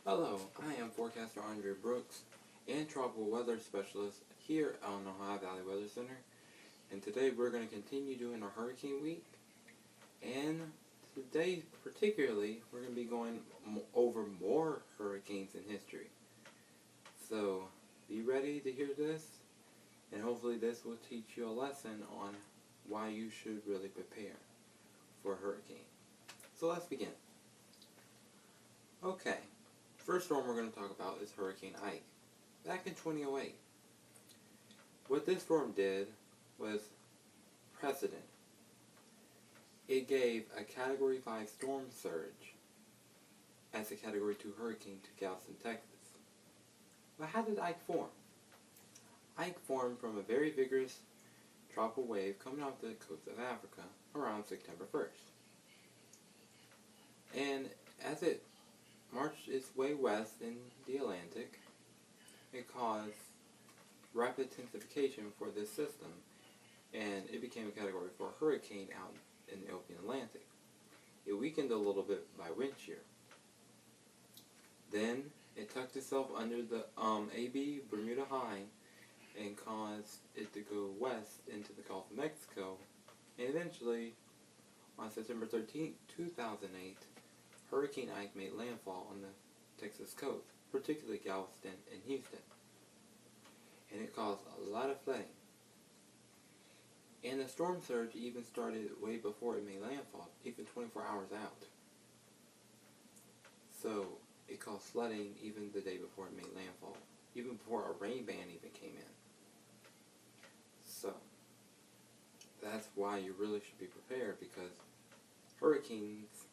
Hello, I am forecaster Andre Brooks and tropical weather specialist here on the Ohio Valley Weather Center. And today we're going to continue doing our Hurricane Week. And today particularly, we're going to be going over more hurricanes in history. So be ready to hear this, and hopefully this will teach you a lesson on why you should really prepare for a hurricane. So let's begin. Okay. First storm we're going to talk about is Hurricane Ike, back in 2008. What this storm did was precedent. It gave a Category 5 storm surge as a Category 2 hurricane to Galveston, Texas. But how did Ike form? Ike formed from a very vigorous tropical wave coming off the coast of Africa around September 1st. And as it marched its way west in the Atlantic, it caused rapid intensification for this system, and it became a Category 4 hurricane out in the open Atlantic. It weakened a little bit by wind shear. Then it tucked itself under the AB Bermuda High and caused it to go west into the Gulf of Mexico, and eventually, on September 13, 2008, Hurricane Ike made landfall on the Texas coast, particularly Galveston and Houston. And it caused a lot of flooding. And the storm surge even started way before it made landfall, even 24 hours out. So it caused flooding even the day before it made landfall, even before a rain ban even came in. So that's why you really should be prepared, because hurricanes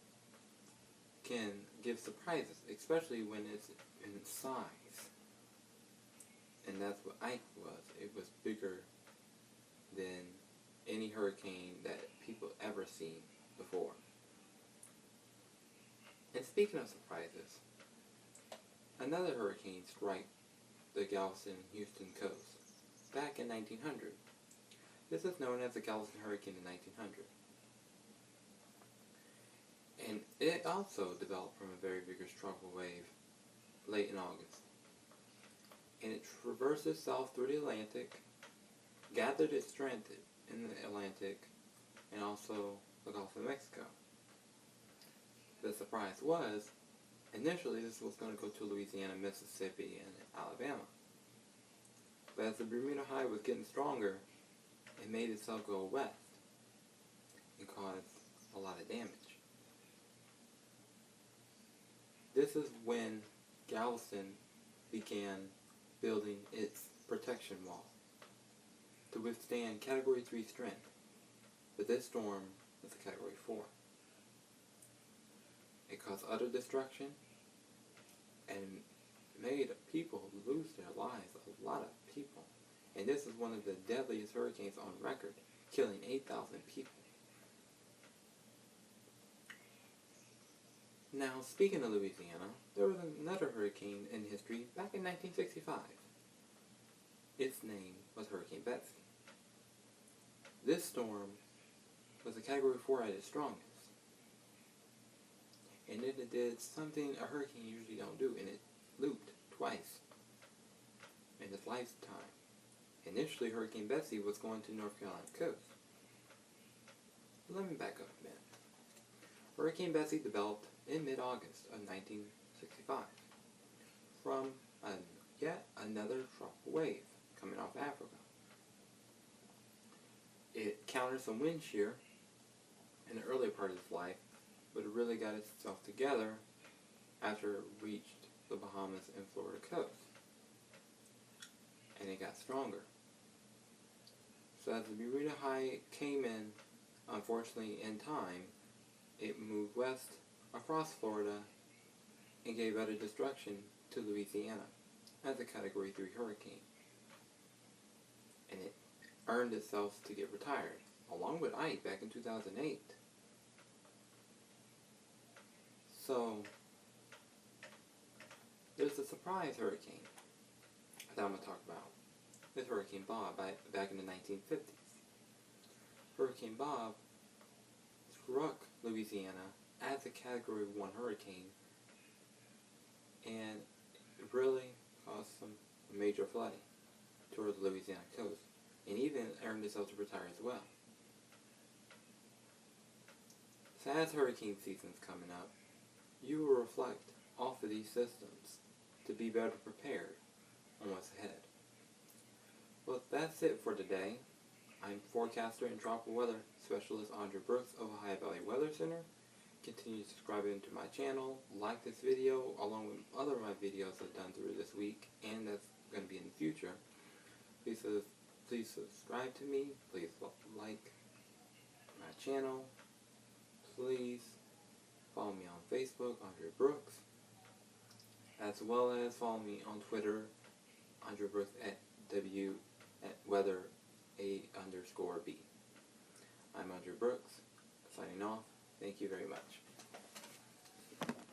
can give surprises, especially when it's in size. And that's what Ike was. It was bigger than any hurricane that people ever seen before. And speaking of surprises, another hurricane struck the Galveston-Houston coast back in 1900. This is known as the Galveston Hurricane in 1900. And it also developed from a very vigorous tropical wave late in August. And it traversed itself through the Atlantic, gathered its strength in the Atlantic, and also the Gulf of Mexico. The surprise was, initially this was going to go to Louisiana, Mississippi, and Alabama. But as the Bermuda High was getting stronger, it made itself go west and caused a lot of damage. This is when Galveston began building its protection wall to withstand Category 3 strength, but this storm was a Category 4. It caused utter destruction and made people lose their lives, a lot of people. And this is one of the deadliest hurricanes on record, killing 8,000 people. Now, speaking of Louisiana, there was another hurricane in history back in 1965. Its name was Hurricane Betsy. This storm was a Category 4 at its strongest. And then it did something a hurricane usually don't do, and it looped twice in its lifetime. Initially, Hurricane Betsy was going to North Carolina coast. But let me back up a minute. Hurricane Betsy developed in mid-August of 1965 from yet another tropical wave coming off Africa. It countered some wind shear in the early part of its life, but it really got itself together after it reached the Bahamas and Florida coast. And it got stronger. So as the Bermuda High came in, unfortunately in time, it moved west across Florida and gave utter destruction to Louisiana as a Category 3 hurricane. And it earned itself to get retired, along with Ike back in 2008. So, there's a surprise hurricane that I'm going to talk about. This Hurricane Bob back in the 1950s. Hurricane Bob struck Louisiana as a Category 1 hurricane, and some major flooding towards the Louisiana coast, and even earned itself to retire as well. So as hurricane season's coming up, you will reflect off of these systems to be better prepared on what's ahead. Well, that's it for today. I'm forecaster and tropical weather specialist Andre Brooks of Ohio Valley Weather Center. Continue subscribing to my channel, like this video, along with other of my videos I've done through this week, and that's going to be in the future. Please subscribe to me, please like my channel, please follow me on Facebook, Andre Brooks, as well as follow me on Twitter, Andre Brooks @weather_A_B. I'm Andre Brooks, signing off. Thank you very much.